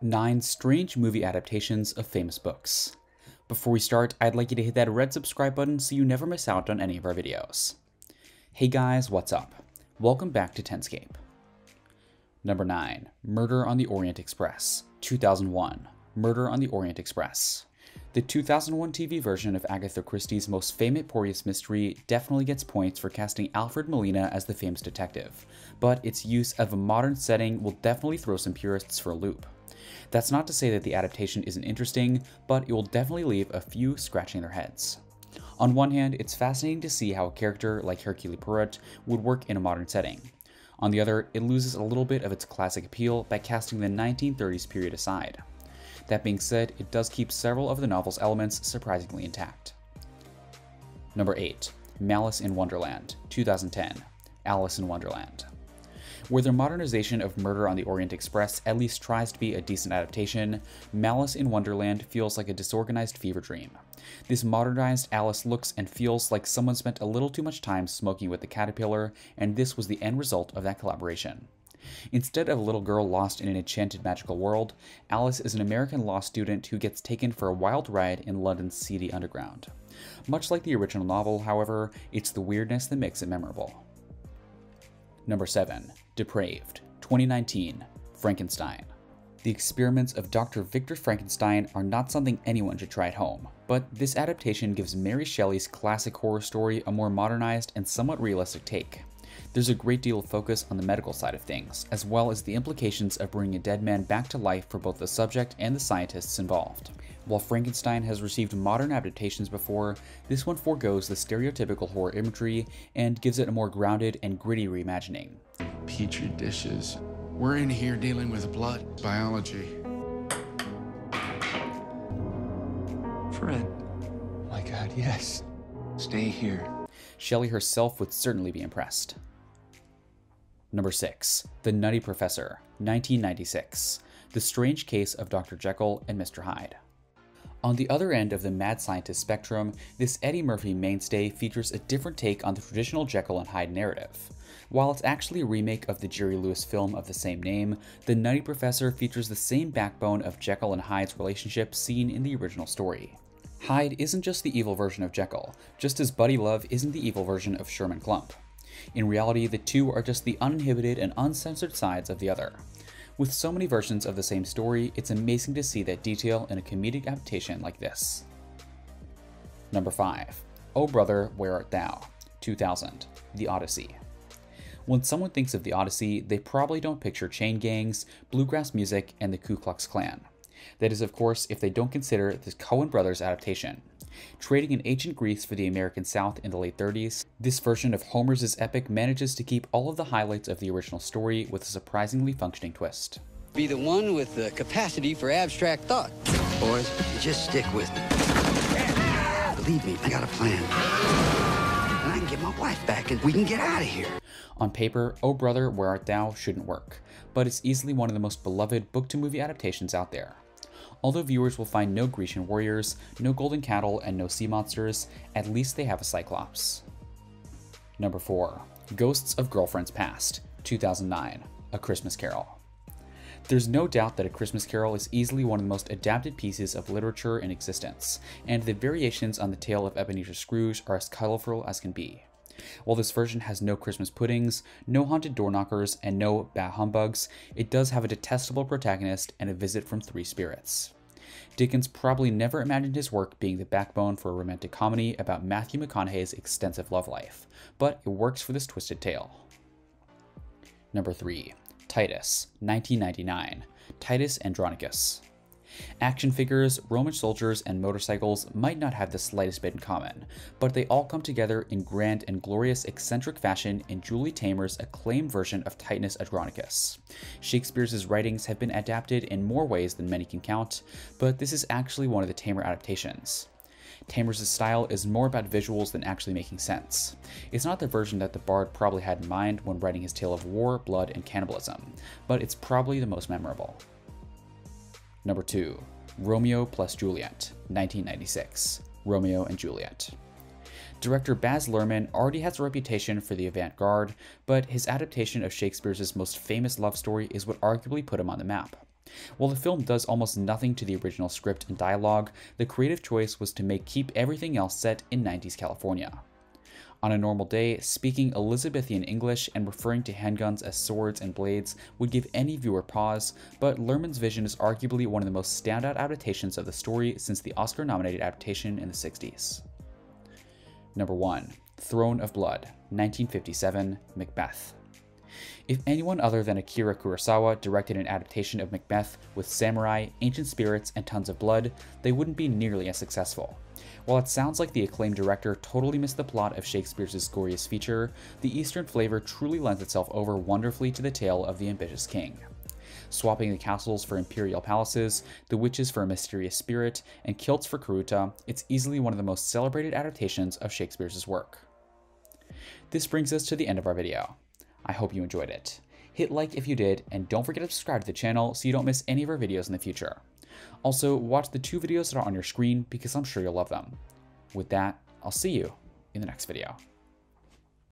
9 strange movie adaptations of famous books. Before we start, I'd like you to hit that red subscribe button so you never miss out on any of our videos. Hey guys, what's up? Welcome back to Tenscape. Number 9. Murder on the Orient Express, 2001. Murder on the Orient Express. The 2001 TV version of Agatha Christie's most famous mystery definitely gets points for casting Alfred Molina as the famous detective, but its use of a modern setting will definitely throw some purists for a loop. That's not to say that the adaptation isn't interesting, but it will definitely leave a few scratching their heads. On one hand, it's fascinating to see how a character like Hercule Poirot would work in a modern setting. On the other, it loses a little bit of its classic appeal by casting the 1930s period aside. That being said, it does keep several of the novel's elements surprisingly intact. Number 8. Malice in Wonderland, 2010. Alice in Wonderland. Where the modernization of Murder on the Orient Express at least tries to be a decent adaptation, Malice in Wonderland feels like a disorganized fever dream. This modernized Alice looks and feels like someone spent a little too much time smoking with the caterpillar, and this was the end result of that collaboration. Instead of a little girl lost in an enchanted magical world, Alice is an American law student who gets taken for a wild ride in London's seedy underground. Much like the original novel, however, it's the weirdness that makes it memorable. Number 7. Depraved, 2019. Frankenstein. The experiments of Dr. Victor Frankenstein are not something anyone should try at home, but this adaptation gives Mary Shelley's classic horror story a more modernized and somewhat realistic take. There's a great deal of focus on the medical side of things, as well as the implications of bringing a dead man back to life for both the subject and the scientists involved. While Frankenstein has received modern adaptations before, this one forgoes the stereotypical horror imagery and gives it a more grounded and gritty reimagining. Petri dishes. We're in here dealing with blood biology. Fred. Oh my God, yes. Stay here. Shelley herself would certainly be impressed. Number 6. The Nutty Professor, 1996. The Strange Case of Dr. Jekyll and Mr. Hyde. On the other end of the mad scientist spectrum, this Eddie Murphy mainstay features a different take on the traditional Jekyll and Hyde narrative. While it's actually a remake of the Jerry Lewis film of the same name, the Nutty Professor features the same backbone of Jekyll and Hyde's relationship seen in the original story. Hyde isn't just the evil version of Jekyll, just as Buddy Love isn't the evil version of Sherman Klump. In reality, the two are just the uninhibited and uncensored sides of the other. With so many versions of the same story, it's amazing to see that detail in a comedic adaptation like this. Number 5. Oh Brother, Where Art Thou? 2000. The Odyssey. When someone thinks of the Odyssey, they probably don't picture chain gangs, bluegrass music, and the Ku Klux Klan. That is, of course, if they don't consider the Coen Brothers adaptation. Trading in ancient Greece for the American South in the late 30s, this version of Homer's epic manages to keep all of the highlights of the original story with a surprisingly functioning twist. Be the one with the capacity for abstract thought. Boys, just stick with me. Believe me, I got a plan. And I can get my wife back and we can get out of here. On paper, Oh Brother, Where Art Thou shouldn't work, but it's easily one of the most beloved book-to-movie adaptations out there. Although viewers will find no Grecian warriors, no golden cattle, and no sea monsters, at least they have a Cyclops. Number 4. Ghosts of Girlfriends Past, 2009. A Christmas Carol. There's no doubt that A Christmas Carol is easily one of the most adapted pieces of literature in existence, and the variations on the tale of Ebenezer Scrooge are as colorful as can be. While this version has no Christmas puddings, no haunted door knockers, and no bah humbugs, it does have a detestable protagonist and a visit from 3 spirits. Dickens probably never imagined his work being the backbone for a romantic comedy about Matthew McConaughey's extensive love life, but it works for this twisted tale. Number 3. Titus, 1999. Titus Andronicus. Action figures, Roman soldiers, and motorcycles might not have the slightest bit in common, but they all come together in grand and glorious eccentric fashion in Julie Taymor's acclaimed version of Titus Andronicus. Shakespeare's writings have been adapted in more ways than many can count, but this is actually one of the Taymor adaptations. Taymor's style is more about visuals than actually making sense. It's not the version that the bard probably had in mind when writing his tale of war, blood, and cannibalism, but it's probably the most memorable. Number 2. Romeo plus Juliet, 1996. Romeo and Juliet. Director Baz Luhrmann already has a reputation for the avant-garde, but his adaptation of Shakespeare's most famous love story is what arguably put him on the map. While the film does almost nothing to the original script and dialogue, the creative choice was to keep everything else set in 90s California. On a normal day, speaking Elizabethan English and referring to handguns as swords and blades would give any viewer pause, but Luhrmann's vision is arguably one of the most standout adaptations of the story since the Oscar-nominated adaptation in the 60s. Number 1. Throne of Blood, 1957, Macbeth. If anyone other than Akira Kurosawa directed an adaptation of Macbeth with samurai, ancient spirits, and tons of blood, they wouldn't be nearly as successful. While it sounds like the acclaimed director totally missed the plot of Shakespeare's glorious feature, the Eastern flavor truly lends itself over wonderfully to the tale of the ambitious king. Swapping the castles for imperial palaces, the witches for a mysterious spirit, and kilts for Karuta, it's easily one of the most celebrated adaptations of Shakespeare's work. This brings us to the end of our video. I hope you enjoyed it. Hit like if you did, and don't forget to subscribe to the channel so you don't miss any of our videos in the future. Also, watch the 2 videos that are on your screen because I'm sure you'll love them. With that, I'll see you in the next video.